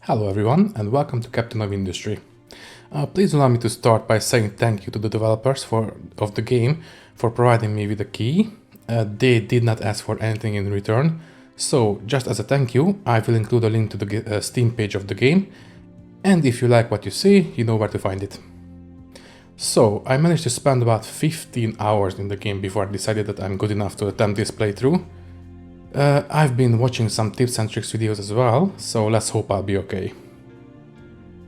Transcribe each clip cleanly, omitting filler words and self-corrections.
Hello everyone and welcome to Captain of Industry. Please allow me to start by saying thank you to the developers of the game for providing me with a key. They did not ask for anything in return, so just as a thank you, I will include a link to the Steam page of the game, and if you like what you see, you know where to find it. So, I managed to spend about 15 hours in the game before I decided that I'm good enough to attempt this playthrough. I've been watching some tips and tricks videos as well, so let's hope I'll be okay.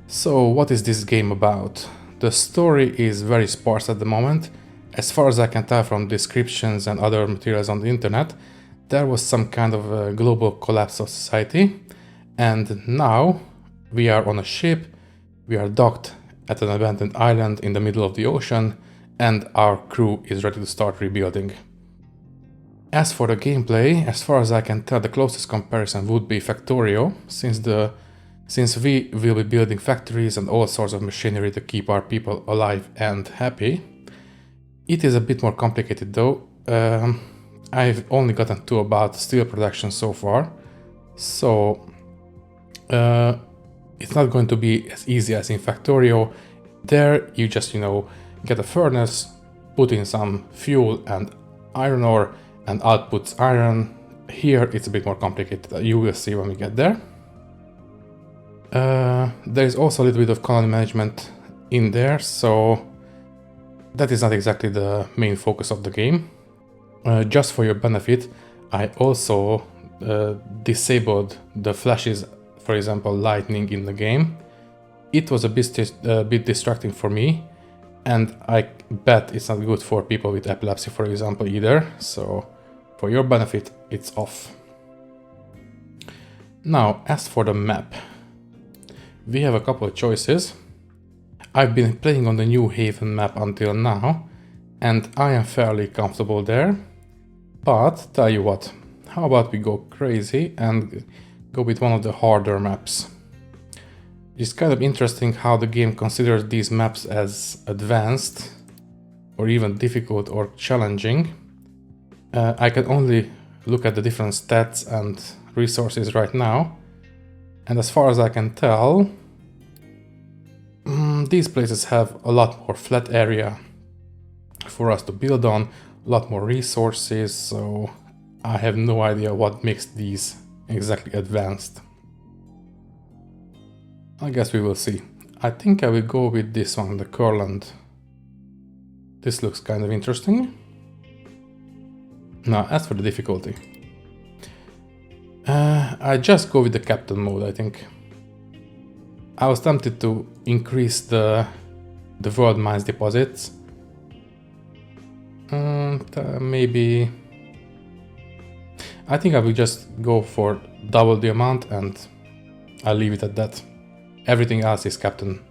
So what is this game about? The story is very sparse at the moment. As far as I can tell from descriptions and other materials on the internet, there was some kind of a global collapse of society, and now we are on a ship, we are docked at an abandoned island in the middle of the ocean, and our crew is ready to start rebuilding. As for the gameplay, as far as I can tell, the closest comparison would be Factorio, since we will be building factories and all sorts of machinery to keep our people alive and happy. It is a bit more complicated though. I've only gotten to about steel production so far, so it's not going to be as easy as in Factorio. There you just, get a furnace, put in some fuel and iron ore, and outputs iron. Here it's a bit more complicated, you will see when we get there. There is also a little bit of colony management in there, so that is not exactly the main focus of the game. Just for your benefit, I also disabled the flashes, for example lightning in the game. It was a bit distracting for me, and I bet it's not good for people with epilepsy, for example, either, so for your benefit it's off. Now, as for the map, we have a couple of choices. I've been playing on the New Haven map until now, and I am fairly comfortable there. But tell you what, how about we go crazy and go with one of the harder maps? It's kind of interesting how the game considers these maps as advanced, or even difficult or challenging. I can only look at the different stats and resources right now, and as far as I can tell, these places have a lot more flat area for us to build on, a lot more resources, so I have no idea what makes these exactly advanced. I guess we will see. I think I will go with this one, the Curland. This looks kind of interesting. Now, as for the difficulty, I just go with the captain mode, I think. I was tempted to increase the world mines deposits. Maybe... I think I will just go for double the amount and I'll leave it at that. Everything else is captain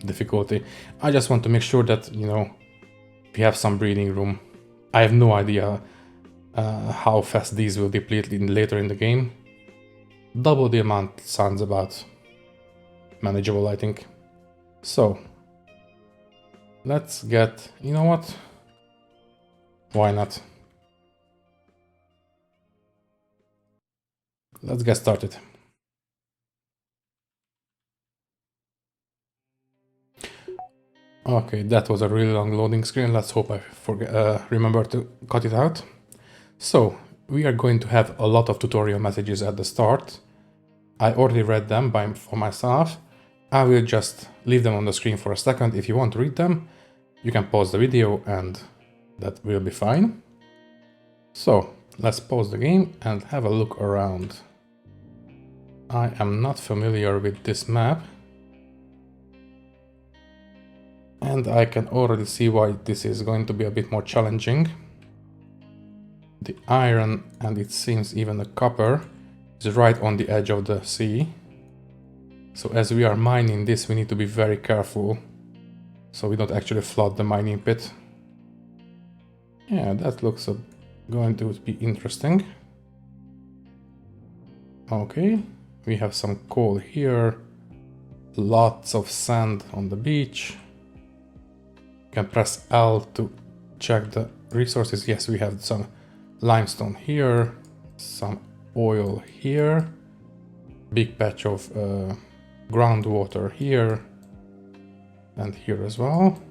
difficulty. I just want to make sure that, we have some breathing room. I have no idea how fast these will deplete later in the game. Double the amount sounds about manageable, I think. So, let's get... you know what? Why not? Let's get started. Okay, that was a really long loading screen. Let's hope I remember to cut it out. So, we are going to have a lot of tutorial messages at the start. I already read them for myself. I will just leave them on the screen for a second. If you want to read them, you can pause the video and that will be fine. So, let's pause the game and have a look around. I am not familiar with this map, and I can already see why this is going to be a bit more challenging. The iron, and it seems even the copper, is right on the edge of the sea. So as we are mining this, we need to be very careful so we don't actually flood the mining pit. Yeah, that looks going to be interesting. Okay, we have some coal here, lots of sand on the beach. You can press L to check the resources. Yes, we have some limestone here, some oil here, big patch of groundwater here and here as well.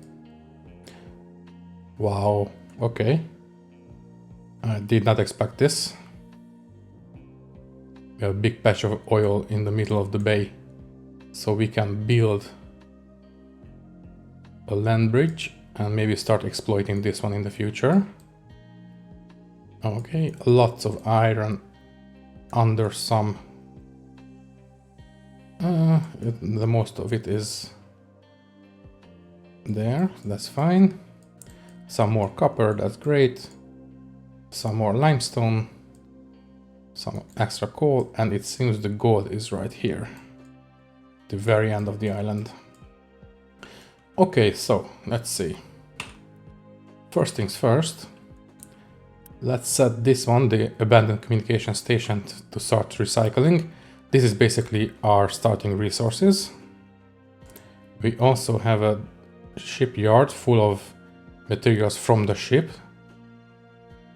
Wow, okay. I did not expect this. We have a big patch of oil in the middle of the bay, so we can build a land bridge and maybe start exploiting this one in the future. Okay, lots of iron under some. The most of it is there, that's fine. Some more copper, that's great. Some more limestone, some extra coal, and it seems the gold is right here, the very end of the island. Okay, so let's see. First things first, let's set this one, the abandoned communication station, to start recycling. This is basically our starting resources. We also have a shipyard full of materials from the ship.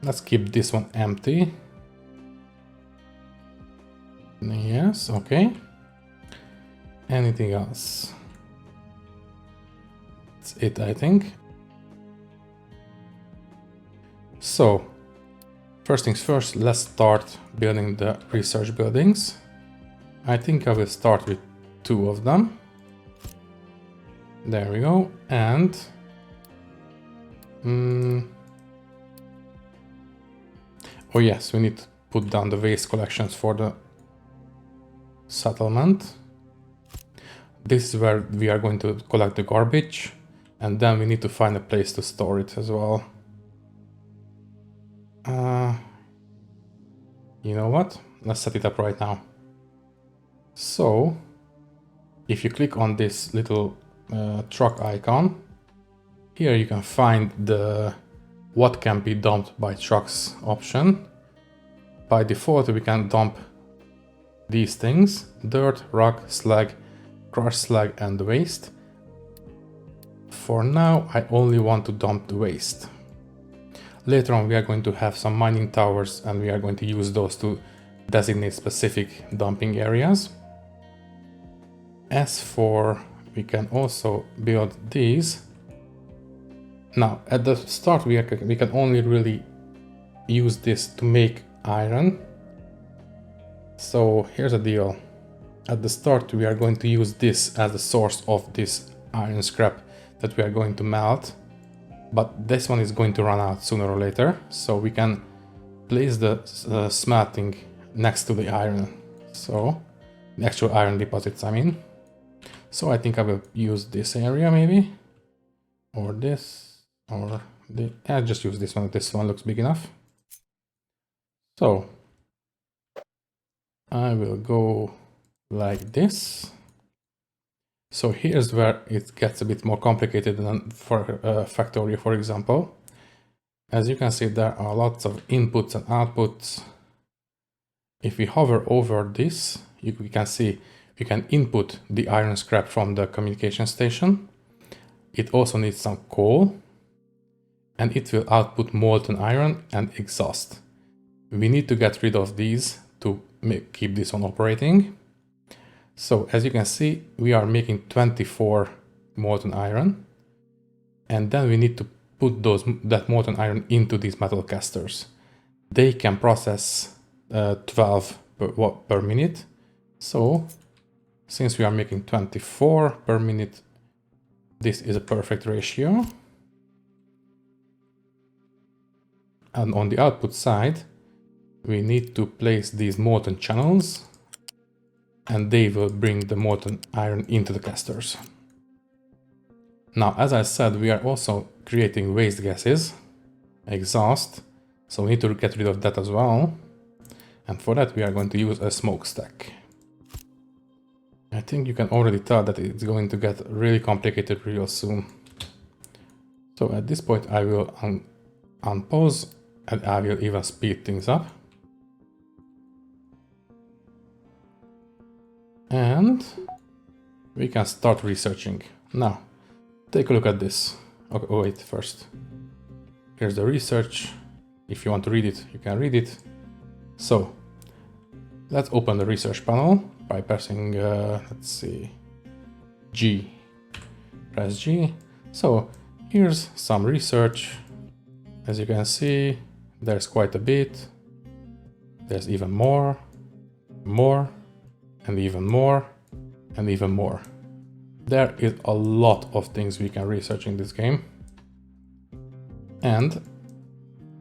Let's keep this one empty. Yes, okay. Anything else? That's it, I think. So, first things first, let's start building the research buildings. I think I will start with 2 of them. There we go. And oh yes, we need to put down the waste collections for the settlement. This is where we are going to collect the garbage, and then we need to find a place to store it as well. You know what? Let's set it up right now. So, if you click on this little truck icon, here you can find the what can be dumped by trucks option. By default, we can dump these things: dirt, rock, slag, crushed slag, and waste. For now, I only want to dump the waste. Later on, we are going to have some mining towers, and we are going to use those to designate specific dumping areas. As for, we can also build these. Now, at the start, we can only really use this to make iron. So here's the deal. At the start, we are going to use this as the source of this iron scrap that we are going to melt. But this one is going to run out sooner or later. So we can place the smelting next to the iron. So the actual iron deposits, I mean. So I think I will use this area maybe. Or this. Or the, I'll just use this one. This one looks big enough. So I will go like this. So here's where it gets a bit more complicated than for Factorio, for example. As you can see, there are lots of inputs and outputs. If we hover over this, we can see we can input the iron scrap from the communication station. It also needs some coal, and it will output molten iron and exhaust. We need to get rid of these to keep this one operating. So as you can see, we are making 24 molten iron, and then we need to put that molten iron into these metal casters. They can process 12 per minute. So since we are making 24 per minute, this is a perfect ratio. And on the output side, we need to place these molten channels, and they will bring the molten iron into the casters. Now, as I said, we are also creating waste gases, exhaust, so we need to get rid of that as well. And for that, we are going to use a smokestack. I think you can already tell that it's going to get really complicated real soon. So at this point, I will unpause, and I will even speed things up. And we can start researching. Now, take a look at this. Okay, oh wait, first. Here's the research. If you want to read it, you can read it. So, let's open the research panel. by pressing, let's see, G. Press G. So here's some research. As you can see, there's quite a bit. There's even more, and even more, and even more. There is a lot of things we can research in this game. And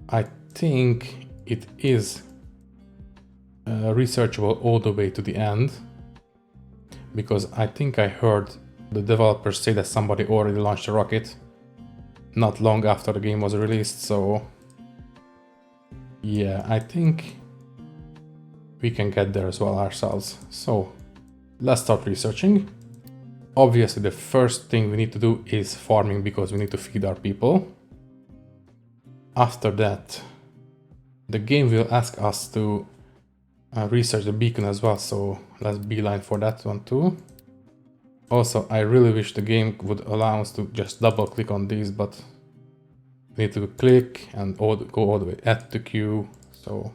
I think it is researchable all the way to the end, because I think I heard the developers say that somebody already launched a rocket not long after the game was released, so yeah, I think we can get there as well ourselves. So let's start researching. Obviously the first thing we need to do is farming, because we need to feed our people. After that, the game will ask us to research the beacon as well, so let's beeline for that one too. Also, I really wish the game would allow us to just double click on these, but we need to click and go all the way add to queue, so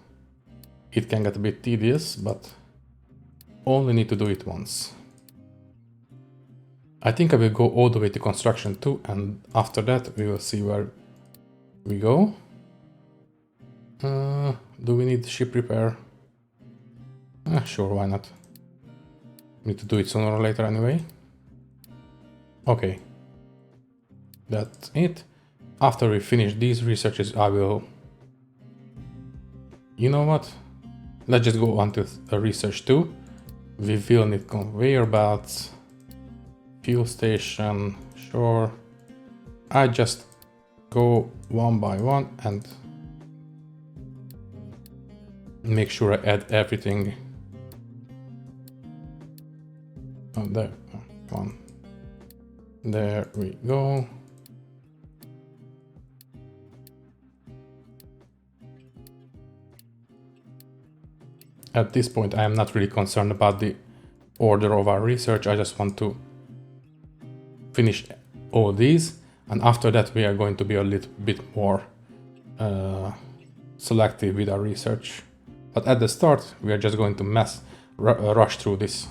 it can get a bit tedious, but only need to do it once. I think I will go all the way to construction too, and after that we will see where we go. Do we need ship repair? Sure, why not? Need to do it sooner or later anyway. Okay. That's it. After we finish these researches, I will... You know what? Let's just go on to research 2. We will need conveyor belts, fuel station, sure. I just go one by one and make sure I add everything. Oh, there, come on. There we go. At this point, I am not really concerned about the order of our research. I just want to finish all these, and after that we are going to be a little bit more selective with our research. But at the start, we are just going to rush through this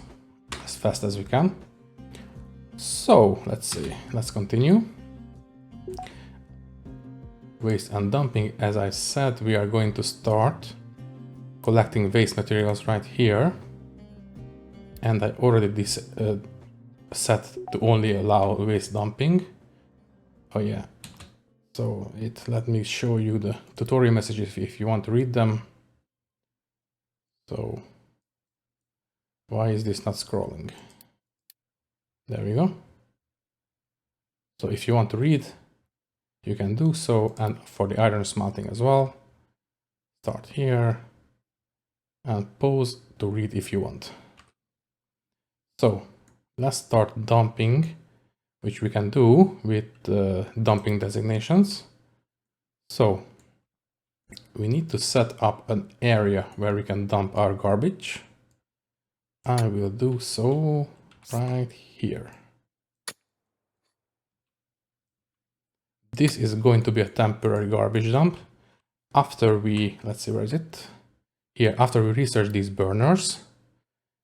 as fast as we can. So let's see, let's continue. Waste and dumping. As I said, we are going to start collecting waste materials right here. And I already set to only allow waste dumping. Oh yeah. So let me show you the tutorial messages if you want to read them. So why is this not scrolling? There we go. So if you want to read, you can do so, and for the iron smelting as well. Start here and pause to read if you want. So let's start dumping, which we can do with dumping designations. So we need to set up an area where we can dump our garbage. I will do so right here. This is going to be a temporary garbage dump. After we, let's see, where is it? Here, after we research these burners,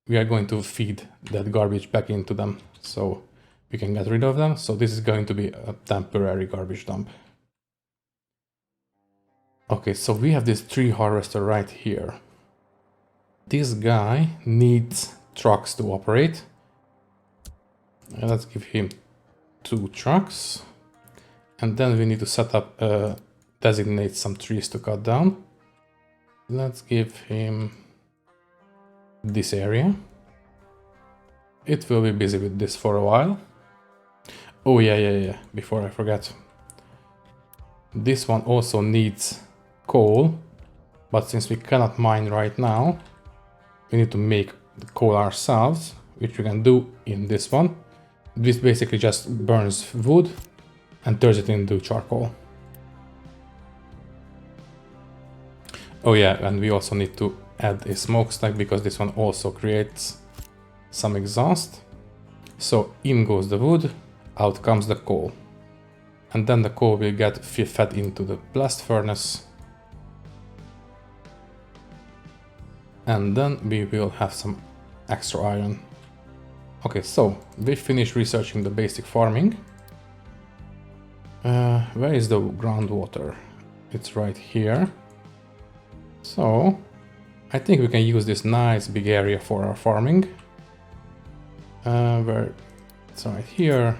we are going to feed that garbage back into them so we can get rid of them. So this is going to be a temporary garbage dump. Okay, so we have this tree harvester right here. This guy needs trucks to operate. And let's give him 2 trucks. And then we need to set up, designate some trees to cut down. Let's give him this area. It will be busy with this for a while. Oh yeah, before I forget. This one also needs coal, but since we cannot mine right now, we need to make the coal ourselves, which we can do in this one. This basically just burns wood and turns it into charcoal. Oh yeah, and we also need to add a smokestack because this one also creates some exhaust. So in goes the wood, out comes the coal. And then the coal will get fed into the blast furnace. And then we will have some extra iron. Okay, so we finished researching the basic farming. Where is the groundwater? It's right here. So I think we can use this nice big area for our farming. Where it's right here.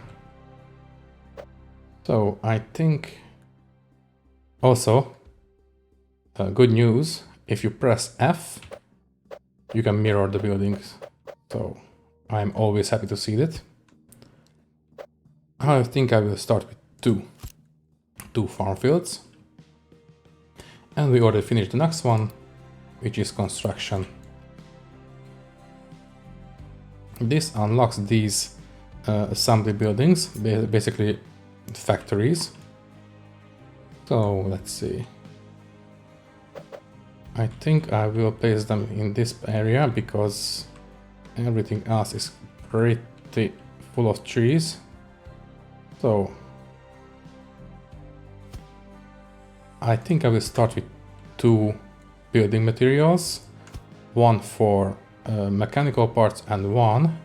So I think also good news, if you press F, you can mirror the buildings. So I'm always happy to see that. I think I will start with two farm fields. And we already finished the next one, which is construction. This unlocks these assembly buildings, basically factories. So let's see. I think I will place them in this area because everything else is pretty full of trees. So I think I will start with 2 building materials, one for mechanical parts and one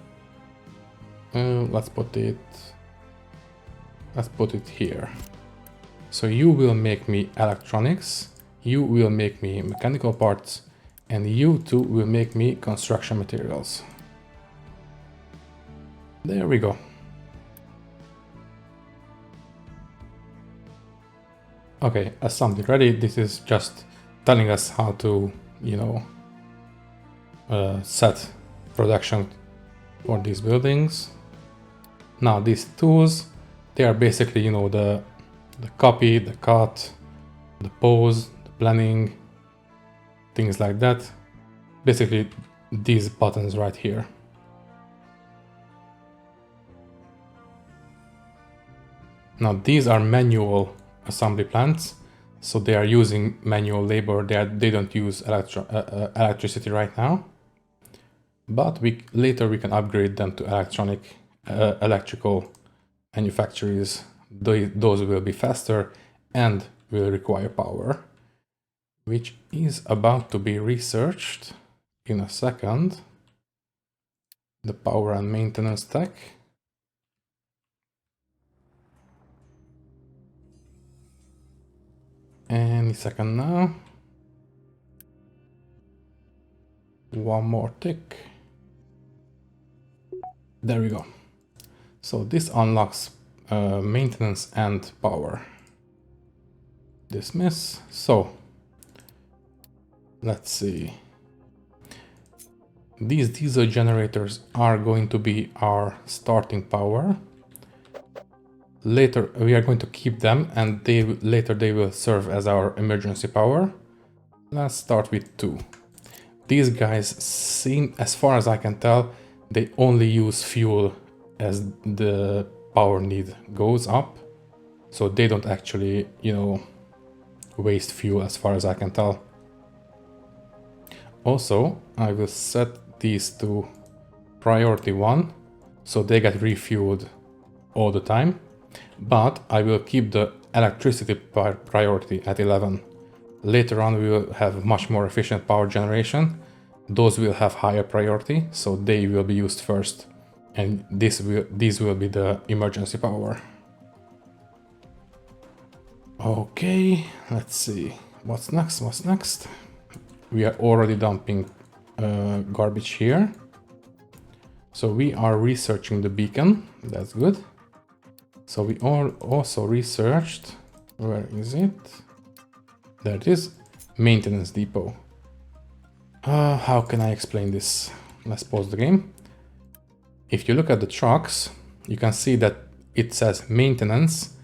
let's put it here. So you will make me electronics, you will make me mechanical parts, and you two will make me construction materials. There we go. Okay, assembly ready. This is just telling us how to, you know, set production for these buildings. Now these tools, they are basically, you know, the copy, the cut, the pose, the planning, things like that. Basically these buttons right here. Now these are manual assembly plants, so they are using manual labor. They don't use electricity right now, but later we can upgrade them to electrical manufacturers. Those will be faster and will require power, which is about to be researched in a second. The power and maintenance tech. Any second now. One more tick. There we go. So this unlocks maintenance and power. Dismiss. So let's see. These diesel generators are going to be our starting power. Later we are going to keep them, and later they will serve as our emergency power. Let's start with 2. These guys seem, as far as I can tell, they only use fuel as the power need goes up. So they don't actually, you know, waste fuel as far as I can tell. Also, I will set these to priority 1, so they get refueled all the time. But I will keep the electricity priority at 11. Later on we will have much more efficient power generation. Those will have higher priority, so they will be used first. And these will be the emergency power. Okay, let's see. What's next? We are already dumping garbage here. So we are researching the beacon. That's good. So we also researched, where is it? There it is, maintenance depot. How can I explain this? Let's pause the game. If you look at the trucks, you can see that it says maintenance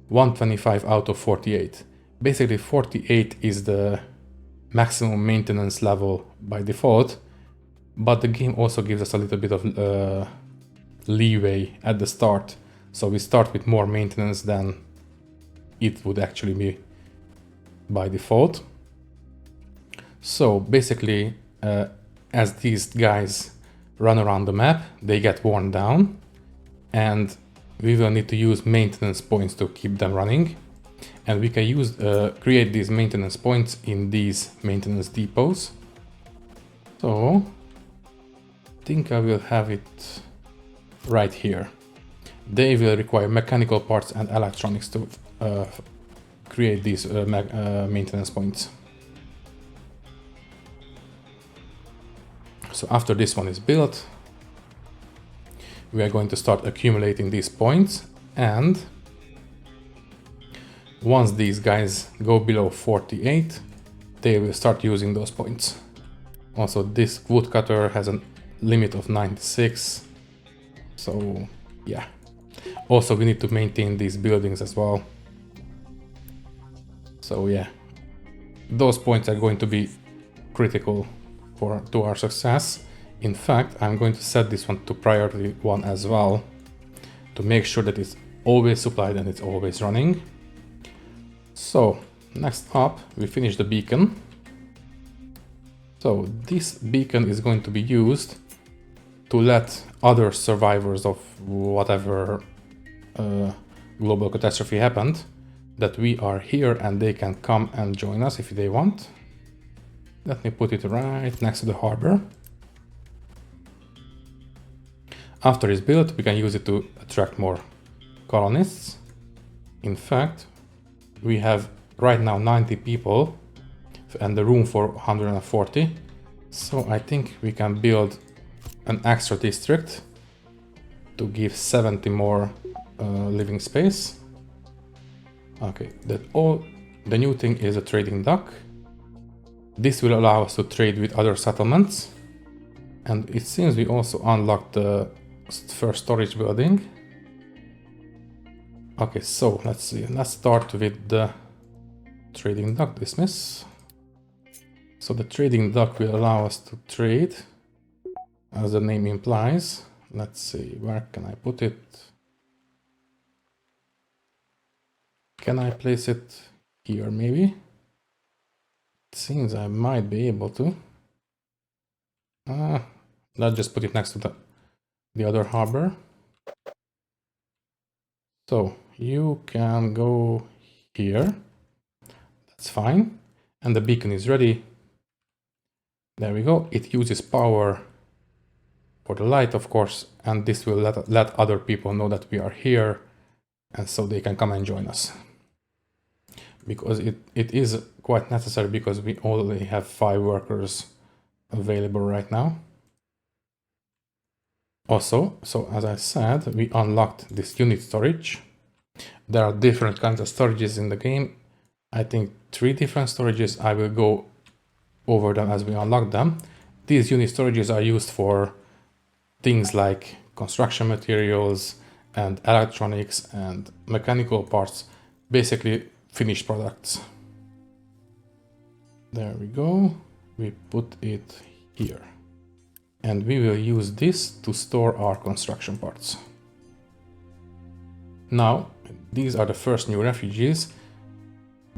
125 out of 48. Basically 48 is the maximum maintenance level by default, but the game also gives us a little bit of leeway at the start. So we start with more maintenance than it would actually be by default. So basically, as these guys run around the map, they get worn down, and we will need to use maintenance points to keep them running. And we can use create these maintenance points in these maintenance depots. So think I will have it right here. They will require mechanical parts and electronics to create these maintenance points. So after this one is built, we are going to start accumulating these points, and once these guys go below 48, they will start using those points. Also, this woodcutter has a limit of 96, so yeah. Also, we need to maintain these buildings as well. So yeah, those points are going to be critical to our success. In fact, I'm going to set this one to priority 1 as well, to make sure that it's always supplied and it's always running. So next up, we finish the beacon. So this beacon is going to be used to let other survivors of whatever global catastrophe happened that we are here, and they can come and join us if they want. Let me put it right next to the harbor. After it's built, we can use it to attract more colonists. In fact, we have right now 90 people and the room for 140. So I think we can build an extra district to give 70 more living space. Okay, the new thing is a trading dock. This will allow us to trade with other settlements. And it seems we also unlocked the first storage building. Okay, so let's see. Let's start with the trading dock. Dismiss. So the trading dock will allow us to trade, as the name implies. Let's see, where can I put it? Can I place it here maybe? It seems I might be able to. Let's just put it next to the other harbor. So you can go here. That's fine. And the beacon is ready. There we go. It uses power for the light, of course, and this will let other people know that we are here, and so they can come and join us. Because it is quite necessary, because we only have 5 workers available right now. Also, so as I said, we unlocked this unit storage. There are different kinds of storages in the game. I think 3 different storages. I will go over them as we unlock them. These unit storages are used for things like construction materials and electronics and mechanical parts, basically finished products. There we go. We put it here. And we will use this to store our construction parts. Now, these are the first new refugees.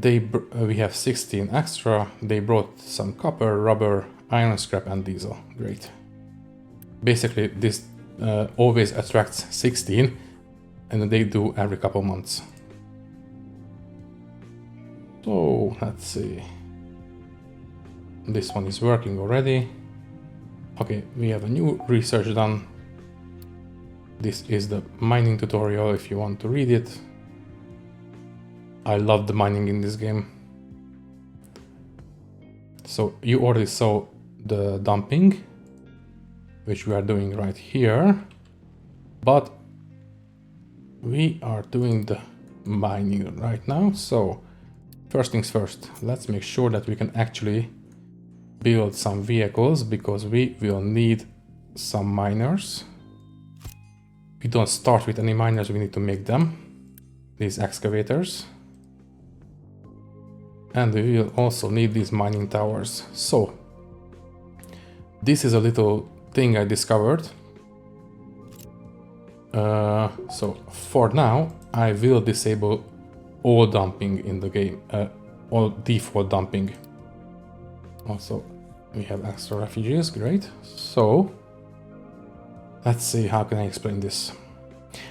We have 16 extra. They brought some copper, rubber, iron scrap and diesel. Great. Basically, this always attracts 16, and they do every couple months. So let's see. This one is working already. Okay, we have a new research done. This is the mining tutorial if you want to read it. I love the mining in this game. So you already saw the dumping, which we are doing right here, but we are doing the mining right now. So first things first, let's make sure that we can actually build some vehicles, because we will need some miners. We don't start with any miners, we need to make them, these excavators. And we will also need these mining towers. So this is a little thing I discovered. So for now, I will disable all dumping in the game, all default dumping. Also, we have extra refugees, great. So let's see, how can I explain this?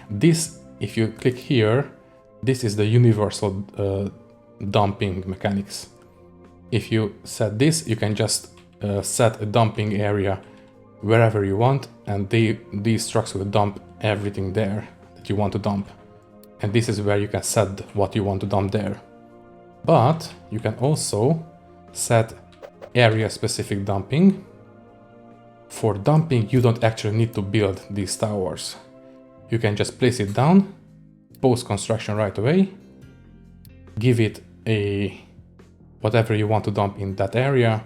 This, if you click here, this is the universal dumping mechanics. If you set this, you can just set a dumping area wherever you want, and these trucks will dump everything there that you want to dump. And this is where you can set what you want to dump there. But you can also set area specific dumping. For dumping, you don't actually need to build these towers. You can just place it down, post construction right away, give it a whatever you want to dump in that area.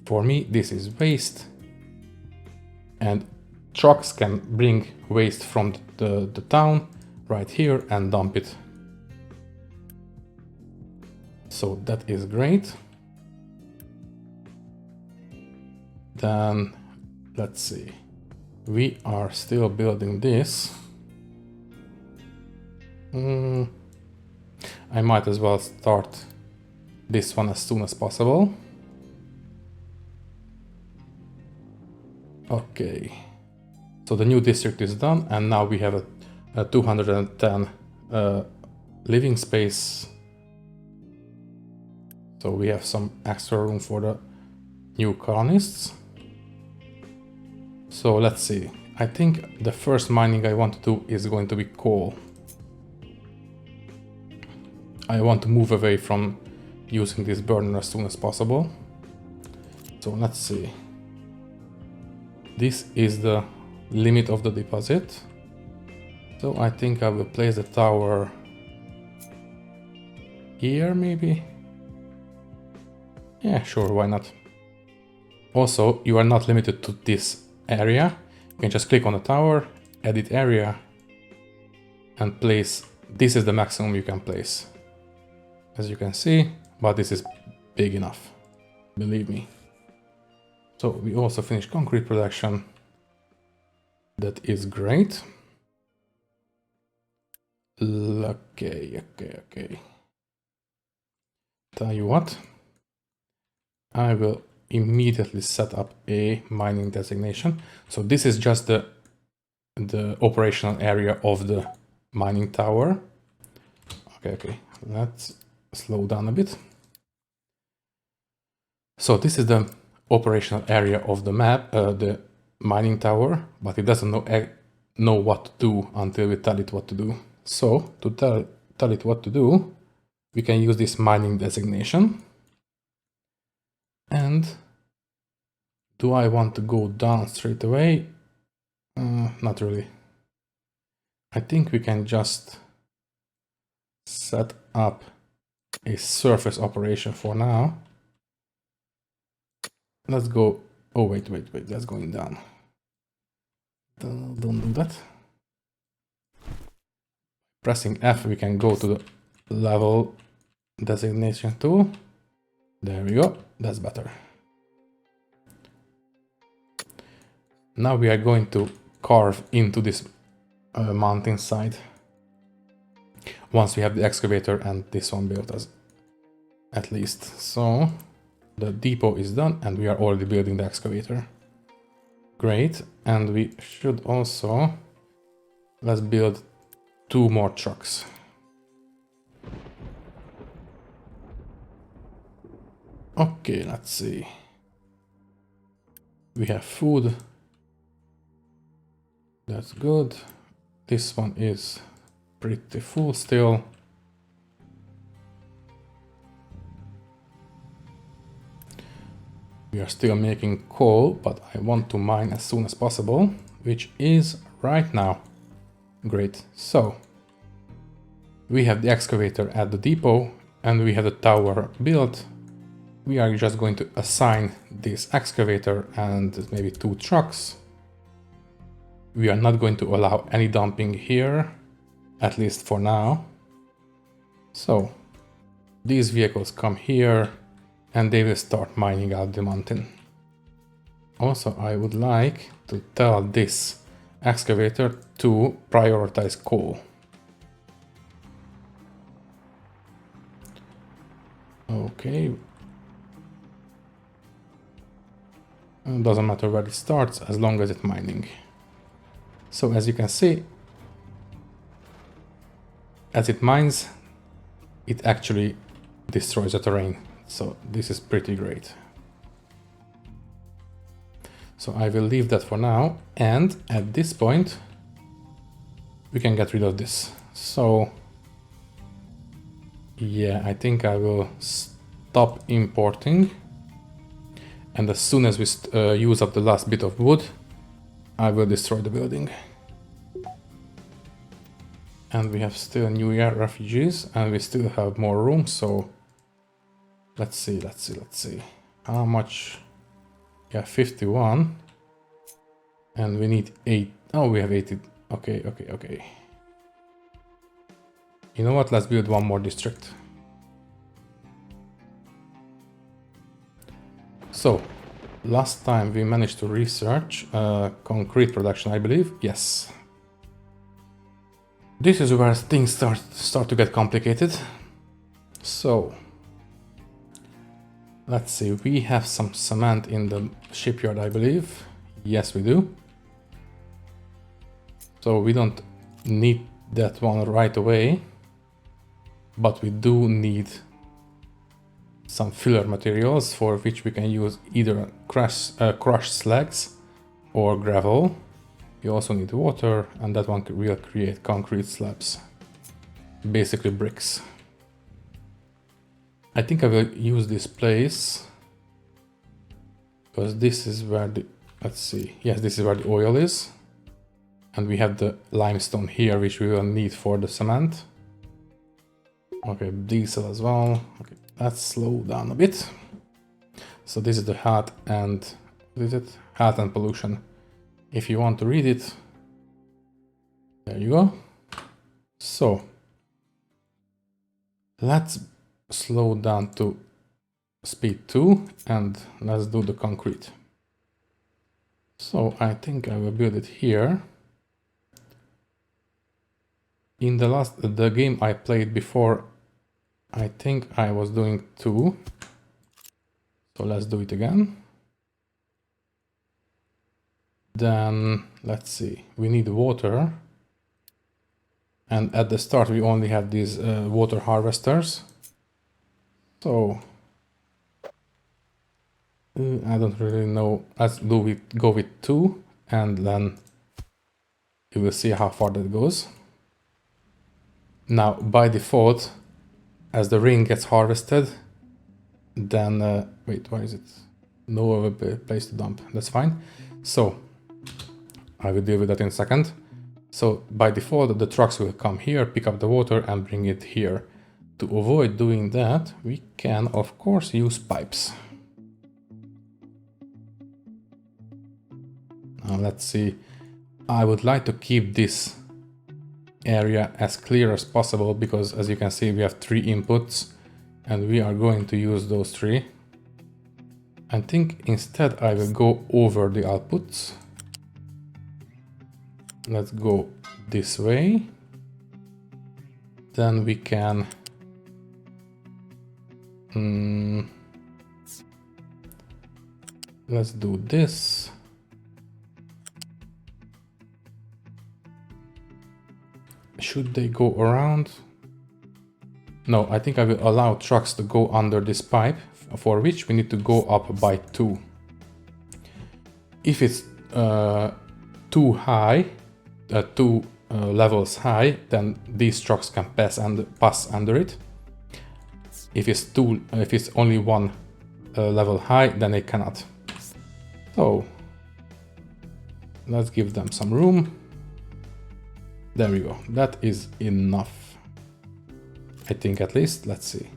For me, this is waste, and trucks can bring waste from the town right here and dump it. So that is great. Then let's see, we are still building this. I might as well start this one as soon as possible. Okay, so the new district is done, and now we have a 210 living space. So we have some extra room for the new colonists. So let's see, I think the first mining I want to do is going to be coal. I want to move away from using this burner as soon as possible. So let's see. This is the limit of the deposit. So I think I will place the tower here maybe. Yeah, sure, why not? Also, you are not limited to this area. You can just click on the tower, edit area, and place. This is the maximum you can place, as you can see, but this is big enough, believe me. So we also finished concrete production. That is great. Okay. Tell you what, I will immediately set up a mining designation. So this is just the operational area of the mining tower. Okay, let's slow down a bit. So this is the operational area of the map, the mining tower, but it doesn't know what to do until we tell it what to do. So to tell it what to do, we can use this mining designation. And do I want to go down straight away? Not really. I think we can just set up a surface operation for now. Let's go. Oh, wait, that's going down. Don't do that. Pressing F, we can go to the level designation tool. There we go, that's better. Now we are going to carve into this mountainside. Once we have the excavator and this one built at least. So the depot is done and we are already building the excavator. Great, and we should also, let's build 2 more trucks. Okay, let's see. We have food. That's good. This one is pretty full still. We are still making coal, but I want to mine as soon as possible, which is right now. Great. So we have the excavator at the depot and we have the tower built. We are just going to assign this excavator and maybe 2 trucks. We are not going to allow any dumping here, at least for now. So these vehicles come here and they will start mining out the mountain. Also, I would like to tell this excavator to prioritize coal. Okay. It doesn't matter where it starts as long as it's mining. So as you can see, as it mines, it actually destroys the terrain. So this is pretty great. So I will leave that for now, and at this point we can get rid of this. So yeah, I think I will stop importing, and as soon as we use up the last bit of wood, I will destroy the building. And we have still New Year refugees, and we still have more room, so let's see. How much? Yeah, 51. And we need 8. Oh, we have 80. Okay. You know what? Let's build one more district. So, last time we managed to research concrete production, I believe. Yes. This is where things start to get complicated. So, let's see. We have some cement in the shipyard, I believe. Yes, we do. So we don't need that one right away, but we do need some filler materials for which we can use either crushed slags or gravel. You also need water, and that one will create concrete slabs, basically bricks. I think I will use this place because this is where the, let's see, yes, this is where the oil is, and we have the limestone here which we will need for the cement. Okay, diesel as well. Okay, let's slow down a bit. So this is the health and, what is it? Health and pollution. If you want to read it, there you go. So let's slow down to speed 2 and let's do the concrete. So I think I will build it here. In the game I played before, I think I was doing 2. So let's do it again. Then let's see, we need water. And at the start we only have these water harvesters. So I don't really know. Let's go with 2, and then you will see how far that goes. Now by default, as the rain gets harvested, then wait, where is it? No other place to dump. That's fine. So I will deal with that in a second. So by default, the trucks will come here, pick up the water and bring it here. To avoid doing that, we can of course use pipes. Now let's see. I would like to keep this area as clear as possible because, as you can see, we have 3 inputs and we are going to use those 3. I think instead I will go over the outputs. Let's go this way. Then we can let's do this. Should they go around? No, I think I will allow trucks to go under this pipe, for which we need to go up by 2. If it's too high, 2 levels high, then these trucks can pass under it. If it's only 1 level high, then they cannot. So let's give them some room. There we go. That is enough, I think, at least. Let's see.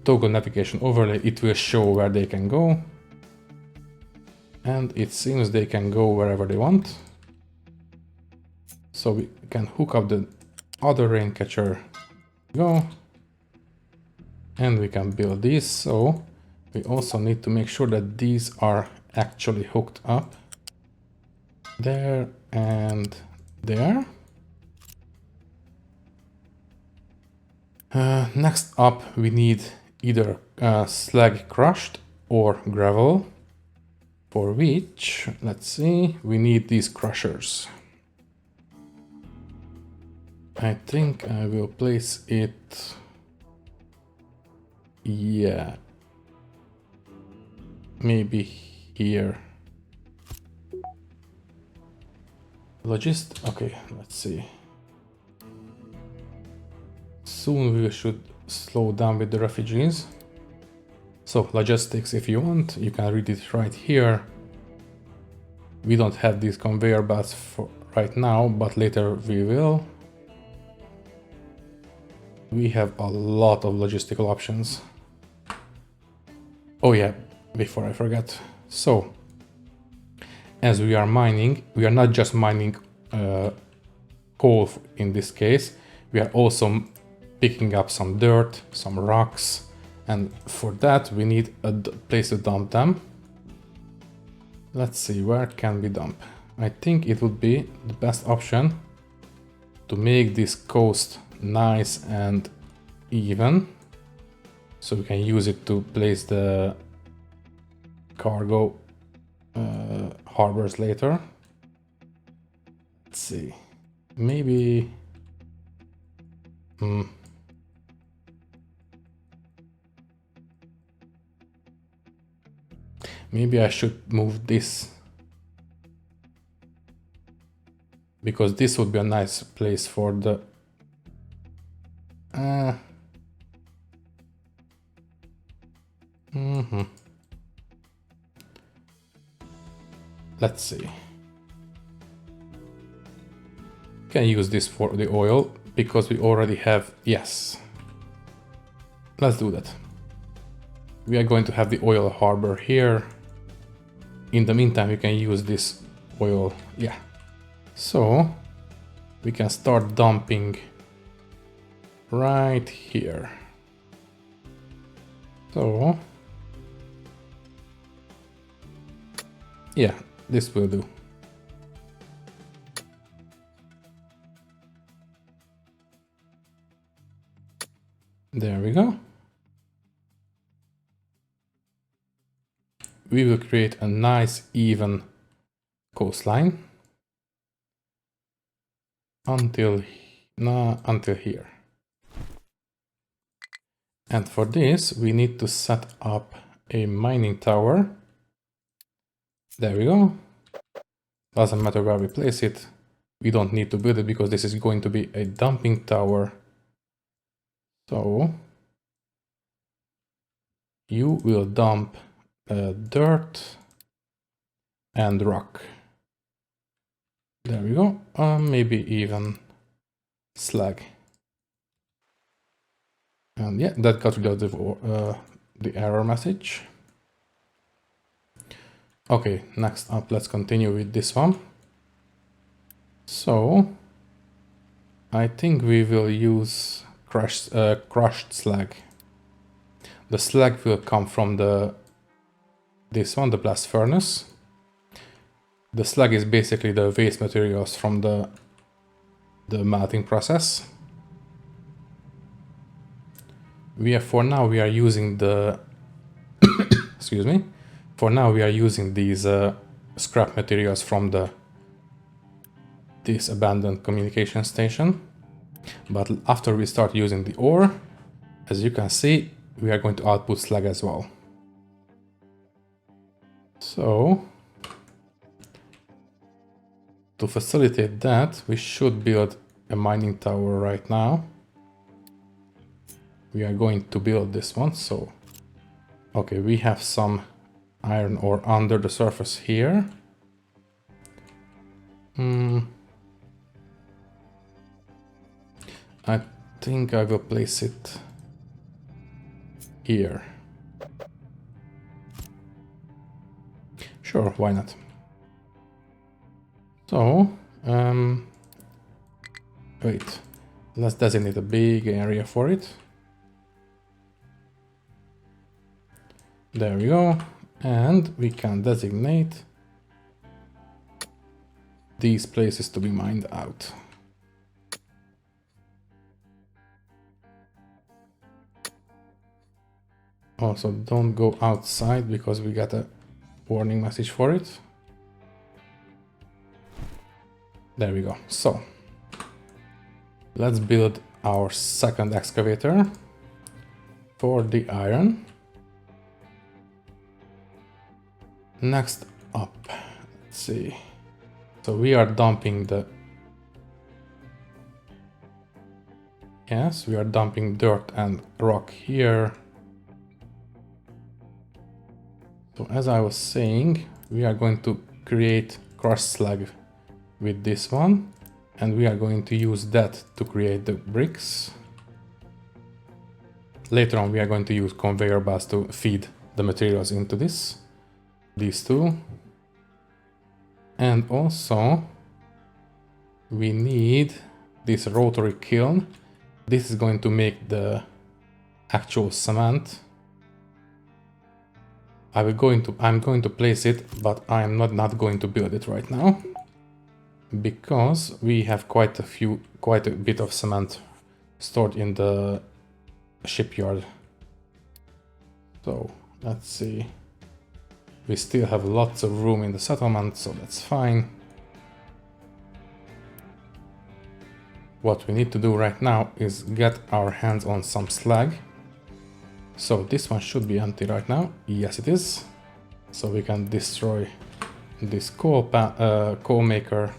Toggle navigation overlay. It will show where they can go, and it seems they can go wherever they want. So we can hook up the other rain catcher. Go. And we can build these. So we also need to make sure that these are actually hooked up. There and there. Next up, we need either slag crushed or gravel, for which, let's see, we need these crushers. I think I will place it, yeah, maybe here. Okay, let's see. Soon we should slow down with the refugees. So logistics, if you want, you can read it right here. We don't have these conveyor belts for right now, but later we will. We have a lot of logistical options. Oh yeah, before I forget. So, as we are mining, we are not just mining coal in this case, we are also picking up some dirt, some rocks, and for that we need a place to dump them. Let's see, where can we dump? I think it would be the best option to make this coast nice and even, so we can use it to place the cargo harbors later. Let's see, maybe maybe I should move this, because this would be a nice place for the let's see. Can use this for the oil because we already have, yes. Let's do that. We are going to have the oil harbor here. In the meantime, you can use this oil, yeah. So we can start dumping right here. So yeah, this will do. There we go. We will create a nice even coastline until here. And for this, we need to set up a mining tower. There we go. Doesn't matter where we place it. We don't need to build it because this is going to be a dumping tower. So you will dump dirt and rock. There we go. Maybe even slag. And yeah, that got rid of the error message. Okay, next up, let's continue with this one. So I think we will use crushed slag. The slag will come from this one, the blast furnace. The slag is basically the waste materials from the melting process. For now we are using the excuse me. For now we are using these scrap materials from this abandoned communication station. But after we start using the ore, as you can see, we are going to output slag as well. So to facilitate that, we should build a mining tower right now. We are going to build this one. So, okay, we have some iron ore under the surface here. I think I will place it here. Sure, why not? So, wait, let's designate a big area for it. There we go. And we can designate these places to be mined out. Also, don't go outside because we got a warning message for it. There we go. So let's build our second excavator for the iron. Next up, let's see. So we are dumping the... Yes, we are dumping dirt and rock here. So as I was saying, we are going to create crushed slag with this one, and we are going to use that to create the bricks. Later on, we are going to use conveyor belts to feed the materials into these two. And also, we need this rotary kiln. This is going to make the actual cement. I'm going to place it, but I'm not going to build it right now, because we have quite a bit of cement stored in the shipyard. So let's see. We still have lots of room in the settlement, so that's fine. What we need to do right now is get our hands on some slag. So this one should be empty right now. Yes, it is. So we can destroy this coal maker.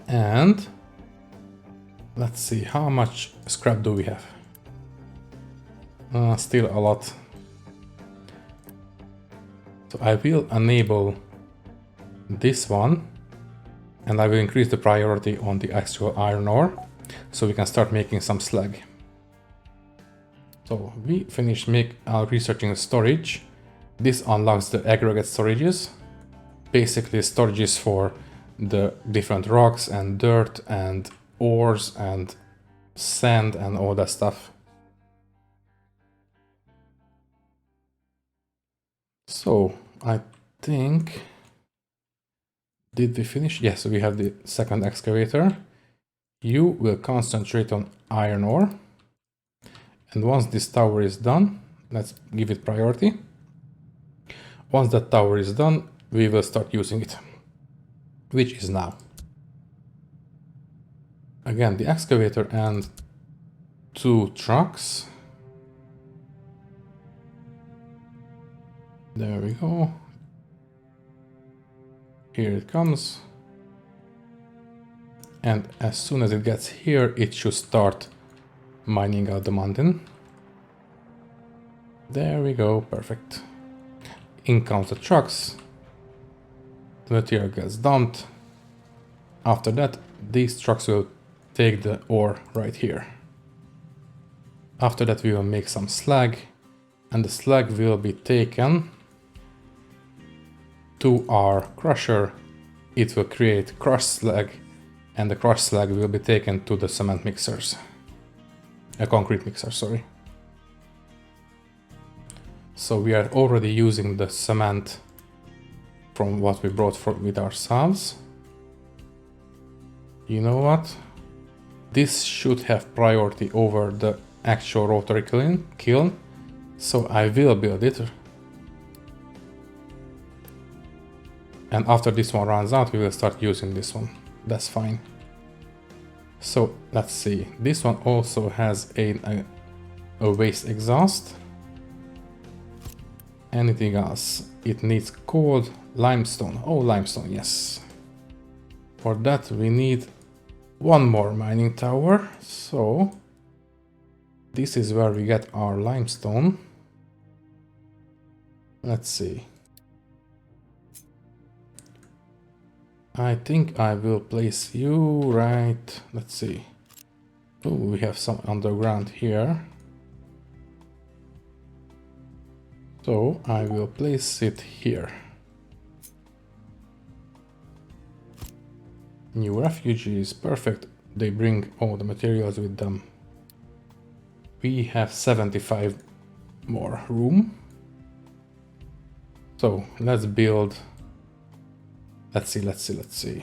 And let's see, how much scrap do we have? Still a lot. So I will enable this one, and I will increase the priority on the actual iron ore, so we can start making some slag. So we finished researching storage. This unlocks the aggregate storages, basically storages for the different rocks and dirt and ores and sand and all that stuff. So I think, did we finish? Yes, we have the second excavator. You will concentrate on iron ore. And once this tower is done, let's give it priority. Once that tower is done, we will start using it, which is now. Again, the excavator and 2 trucks. There we go. Here it comes. And as soon as it gets here, it should start mining out the mountain. There we go, perfect. In comes the trucks. The material gets dumped. After that, these trucks will take the ore right here. After that, we will make some slag, and the slag will be taken to our crusher. It will create crushed slag, and the crushed slag will be taken to the cement mixers. A concrete mixer, sorry. So we are already using the cement from what we brought with ourselves. You know what? This should have priority over the actual rotary kiln, so I will build it. And after this one runs out, we will start using this one. That's fine. So let's see. This one also has a waste exhaust. Anything else? It needs coal, limestone. Oh, limestone, yes. For that we need one more mining tower. So this is where we get our limestone. Let's see. I think I will place you right. Let's see. Oh, we have some underground here. So I will place it here. New refugees, perfect. They bring all the materials with them. We have 75 more room. So let's build. Let's see.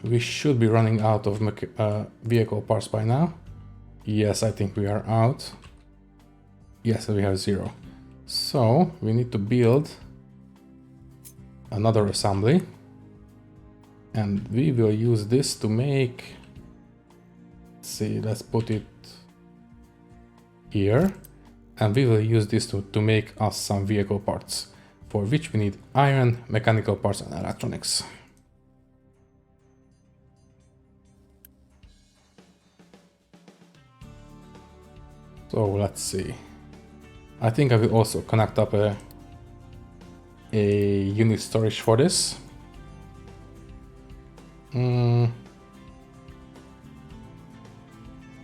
We should be running out of vehicle parts by now. Yes, I think we are out. Yes, we have 0. So we need to build another assembly. And we will use this to make... Let's see, let's put it here. and we will use this to make us some vehicle parts, for which we need iron, mechanical parts and electronics. So let's see. I think I will also connect up a unit storage for this. I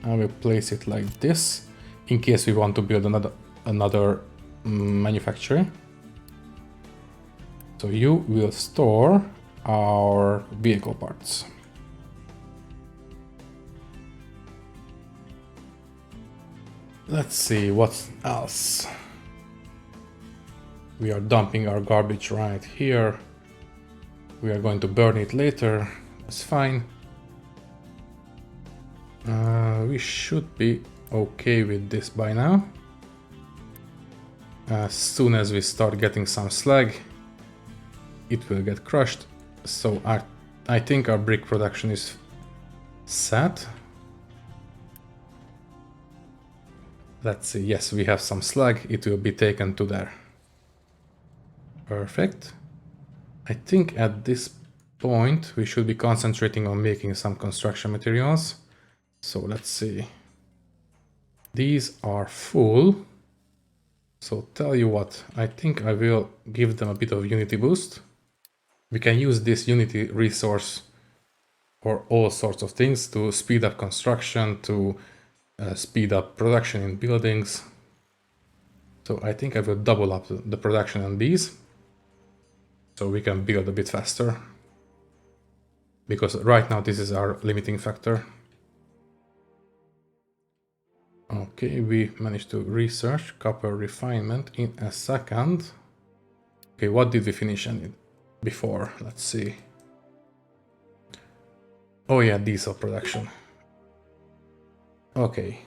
will place it like this in case we want to build another manufacturer. So you will store our vehicle parts. Let's see what else. We are dumping our garbage right here. We are going to burn it later. That's fine. We should be okay with this by now. As soon as we start getting some slag, it will get crushed. So I think our brick production is set. Let's see, yes, we have some slag, it will be taken to there. Perfect. I think at this point we should be concentrating on making some construction materials. So let's see. These are full. So tell you what, I think I will give them a bit of Unity boost. We can use this Unity resource for all sorts of things, to speed up construction, to speed up production in buildings. So I think I will double up the production on these, so we can build a bit faster. Because right now this is our limiting factor. Okay, we managed to research copper refinement in a second. Okay, what did we finish before? Let's see. Oh yeah, diesel production. Okay,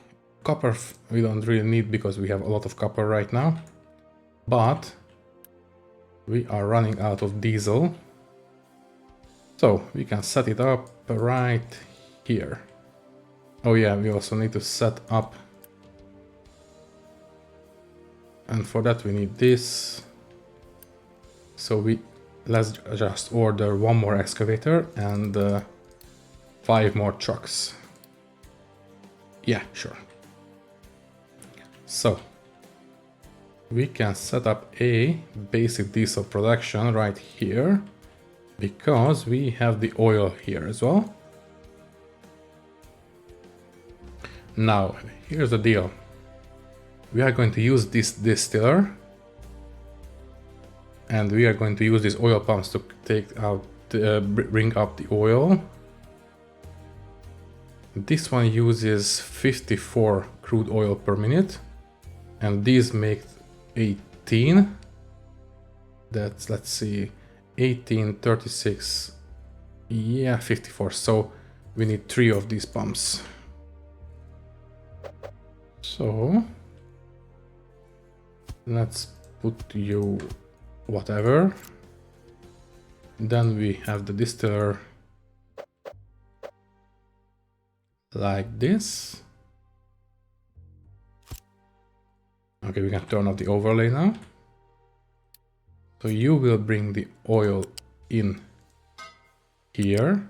copper we don't really need because we have a lot of copper right now, but we are running out of diesel, so we can set it up right here. Oh yeah, we also need to set up, and for that we need this. So let's just order one more excavator and 5 more trucks. Yeah, sure. So we can set up a basic diesel production right here, because we have the oil here as well. Now, here's the deal. We are going to use this distiller, and we are going to use these oil pumps to bring up the oil. This one uses 54 crude oil per minute, and these make 18. That's, let's see, 18, 36, yeah, 54. So we need 3 of these pumps. So let's put you whatever. Then we have the distiller like this. Okay, we can turn off the overlay now. So you will bring the oil in here.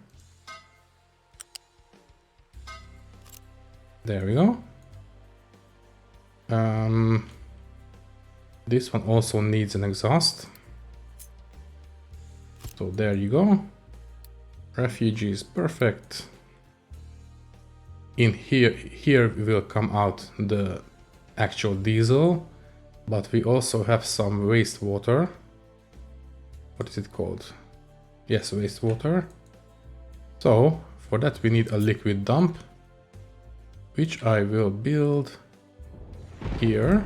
There we go. This one also needs an exhaust. So there you go. Refugees, perfect. In here will come out the actual diesel, but we also have some wastewater. What is it called? Yes, wastewater. So for that we need a liquid dump, which I will build here.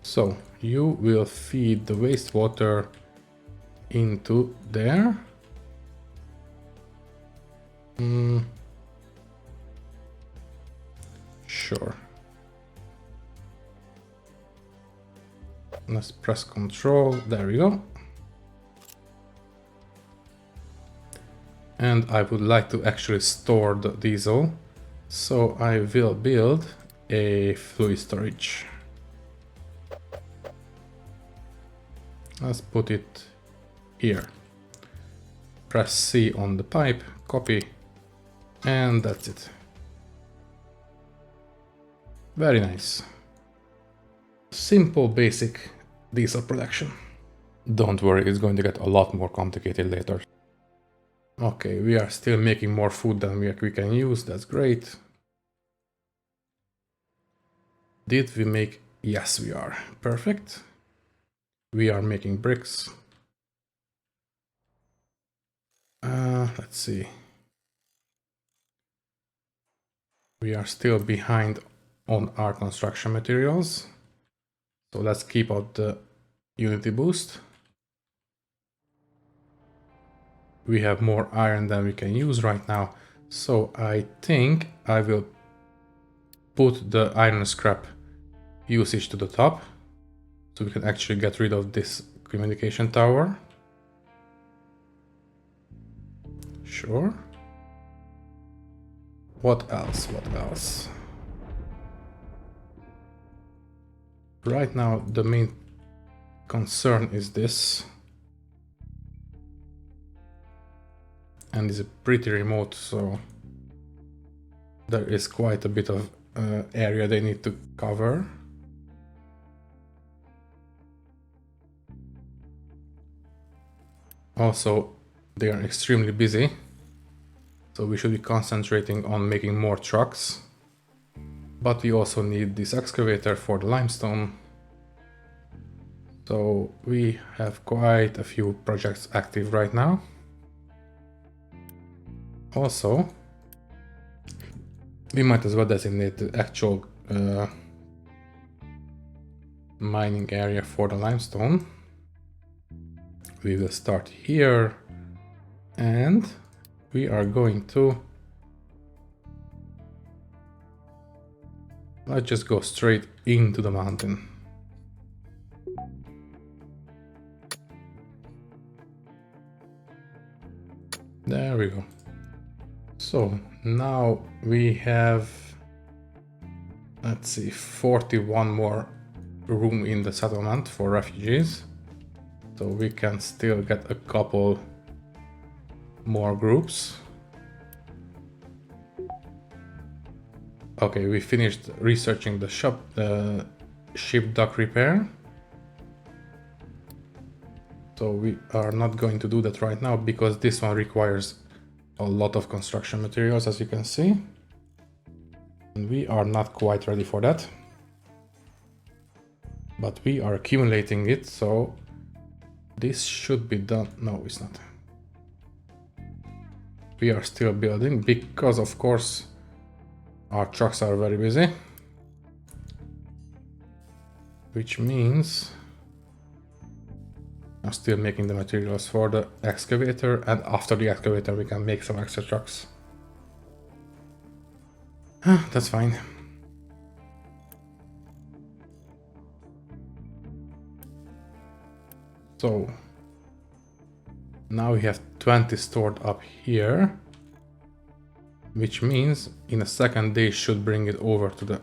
So you will feed the wastewater into there. Sure. Let's press Control. There we go. And I would like to actually store the diesel. So I will build a fluid storage. Let's put it here. Press C on the pipe, copy, and that's it. Very nice. Simple, basic diesel production. Don't worry, it's going to get a lot more complicated later. Okay, we are still making more food than we can use, that's great. Did we make... Yes, we are. Perfect. We are making bricks. Let's see. We are still behind on our construction materials. So let's keep out the Unity boost. We have more iron than we can use right now. So I think I will put the iron scrap usage to the top. So we can actually get rid of this communication tower. Sure. What else? What else? Right now, the main concern is this. And it's pretty remote, so there is quite a bit of area they need to cover. Also, they are extremely busy, so we should be concentrating on making more trucks. But we also need this excavator for the limestone. So we have quite a few projects active right now. Also, we might as well designate the actual mining area for the limestone. We will start here, and we are going to... Let's just go straight into the mountain. There we go. So now we have, let's see, 41 more room in the settlement for refugees. So we can still get a couple more groups. Okay, we finished researching the ship dock repair. So we are not going to do that right now because this one requires a lot of construction materials, as you can see. And we are not quite ready for that. But we are accumulating it, so this should be done. No, it's not. We are still building because, of course, our trucks are very busy. Which means I'm still making the materials for the excavator, and after the excavator we can make some extra trucks. That's fine. So now we have 20 stored up here, which means in a second they should bring it over to the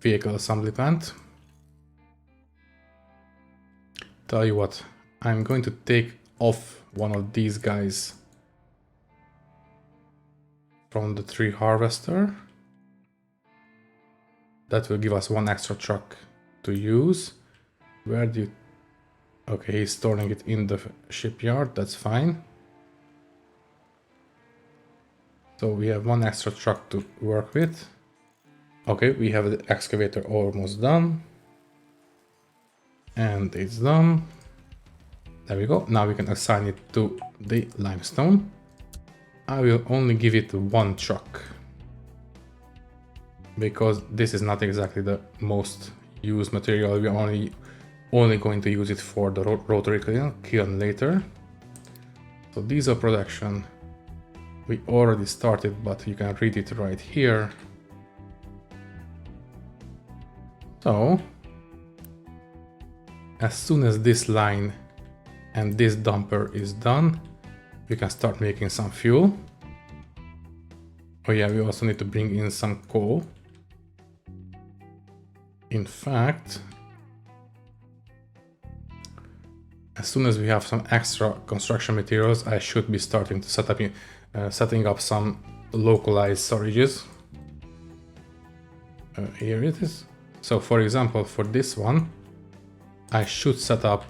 vehicle assembly plant. Tell you what, I'm going to take off one of these guys from the tree harvester. That will give us one extra truck to use. Where do you... Okay, he's storing it in the shipyard, that's fine. So we have one extra truck to work with. Okay, we have the excavator almost done. And it's done. There we go. Now we can assign it to the limestone. I will only give it one truck, because this is not exactly the most used material. We are only going to use it for the rotary kiln later. So diesel production, we already started, but you can read it right here. So as soon as this line and this dumper is done, we can start making some fuel. Oh yeah, we also need to bring in some coal. In fact, as soon as we have some extra construction materials, I should be starting to setting up some localized storages. Here it is. So for example, for this one, I should set up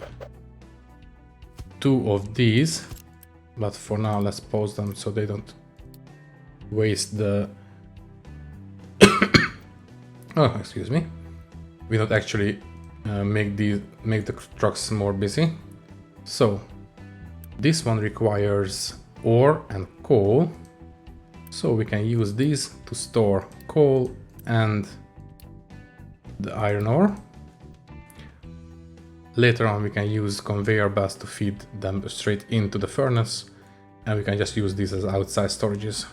2 of these, but for now let's pause them so they don't waste the oh, excuse me. We don't actually make the trucks more busy. So this one requires ore and coal, so we can use these to store coal and the iron ore. Later on we can use conveyor belts to feed them straight into the furnace, and we can just use these as outside storages.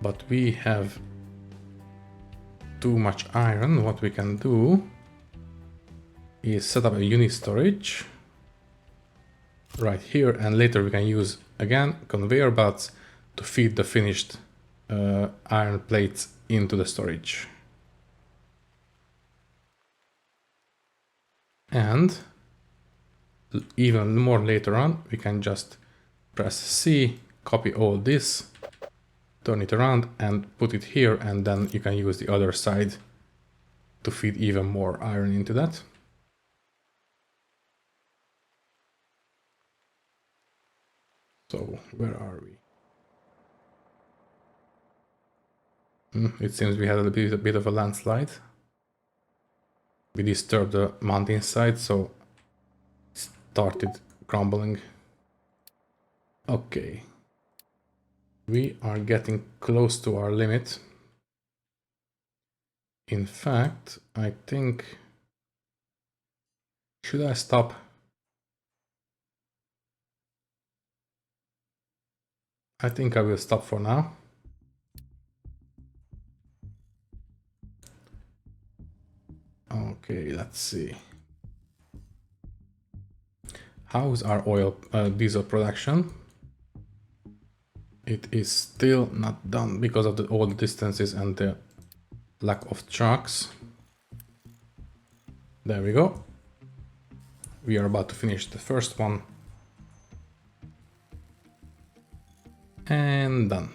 But we have too much iron. What we can do is set up a unit storage right here, and later we can use again conveyor belts to feed the finished iron plates into the storage. And even more later on, we can just press C, copy all this, turn it around and put it here, and then you can use the other side to feed even more iron into that. So where are we? It seems we had a bit of a landslide. We disturbed the mountainside, so it started crumbling. Okay. We are getting close to our limit. In fact, I think... Should I stop? I think I will stop for now. Okay, let's see. How's our diesel production? It is still not done because of all the distances and the lack of trucks. There we go. We are about to finish the first one. And done.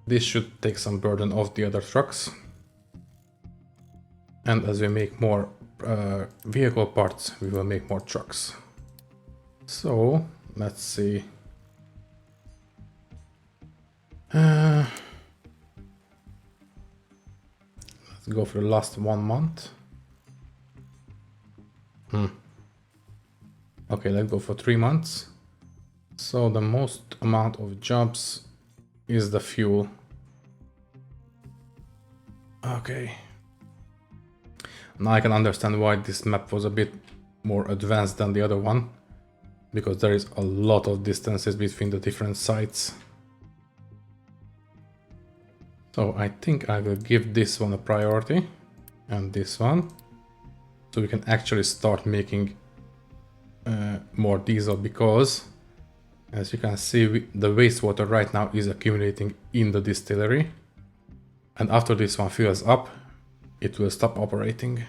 This should take some burden off the other trucks. And as we make more vehicle parts, we will make more trucks. So, let's see. Let's go for the last 1 month. Okay, let's go for 3 months. So the most amount of jobs is the fuel. Okay. Now I can understand why this map was a bit more advanced than the other one, because there is a lot of distances between the different sites. So I think I will give this one a priority and this one, so we can actually start making more diesel, because as you can see, the wastewater right now is accumulating in the distillery, and after this one fills up, it will stop operating.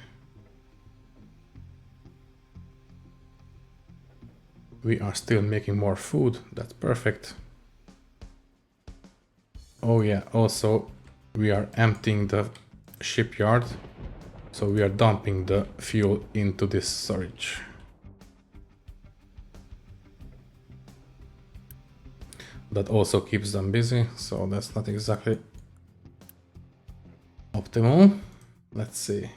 We are still making more food, that's perfect. Oh yeah, also we are emptying the shipyard, so we are dumping the fuel into this storage. That also keeps them busy, so that's not exactly optimal. Let's see.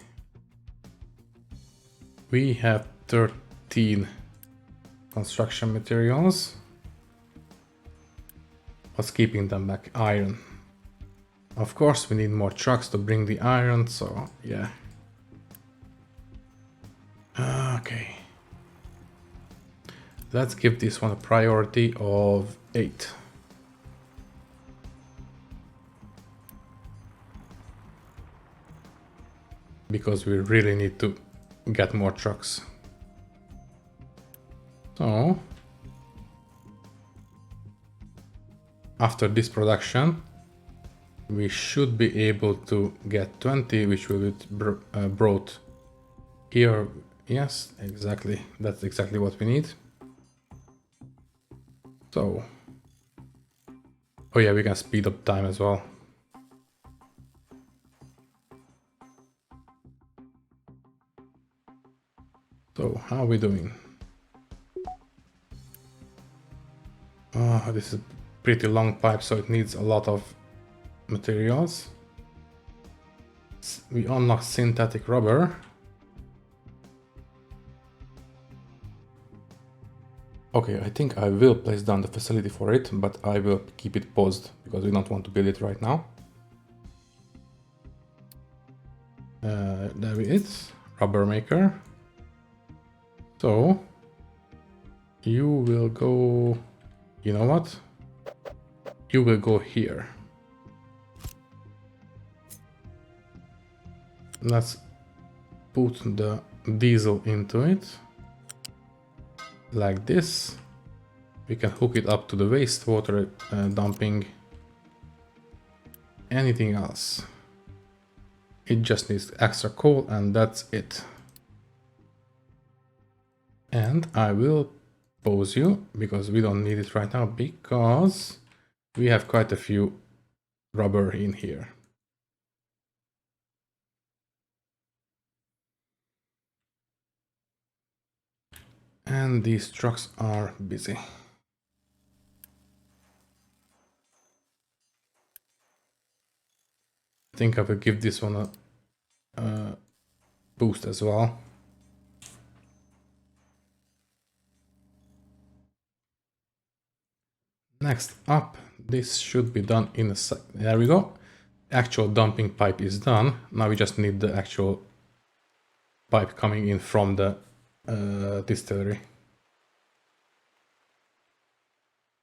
We have 13 construction materials. What's keeping them back? Iron. Of course, we need more trucks to bring the iron, so yeah. Okay. Let's give this one a priority of 8. Because we really need to get more trucks. So after this production, we should be able to get 20, which will be brought here. Yes, exactly. That's exactly what we need. So, oh yeah, we can speed up time as well. So, how are we doing? This is a pretty long pipe, so it needs a lot of materials. We unlock synthetic rubber. Okay, I think I will place down the facility for it, but I will keep it paused because we don't want to build it right now. There it is, rubber maker. So you will go, you know what? You will go here. Let's put the diesel into it. Like this. We can hook it up to the wastewater dumping. Anything else? It just needs extra coal and that's it. And I will pause you because we don't need it right now because we have quite a few rubber in here. And these trucks are busy. I think I will give this one a boost as well. Next up, this should be done in a sec. There we go. Actual dumping pipe is done. Now we just need the actual pipe coming in from the distillery.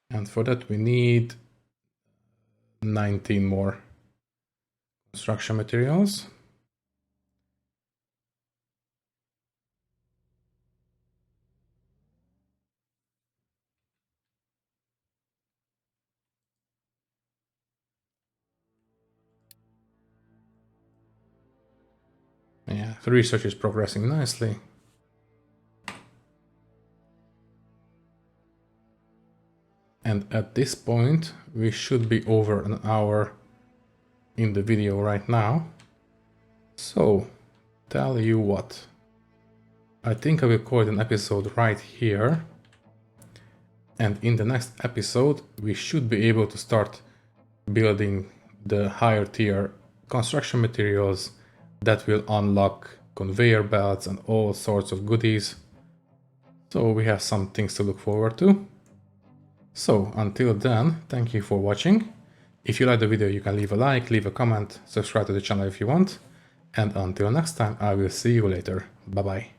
And for that we need 19 more construction materials. Yeah, the research is progressing nicely. And at this point, we should be over an hour in the video right now. So, tell you what. I think I will call it an episode right here. And in the next episode, we should be able to start building the higher tier construction materials that will unlock conveyor belts and all sorts of goodies. So we have some things to look forward to. So until then, thank you for watching. If you like the video, you can leave a like, leave a comment, subscribe to the channel if you want. And until next time, I will see you later. Bye bye.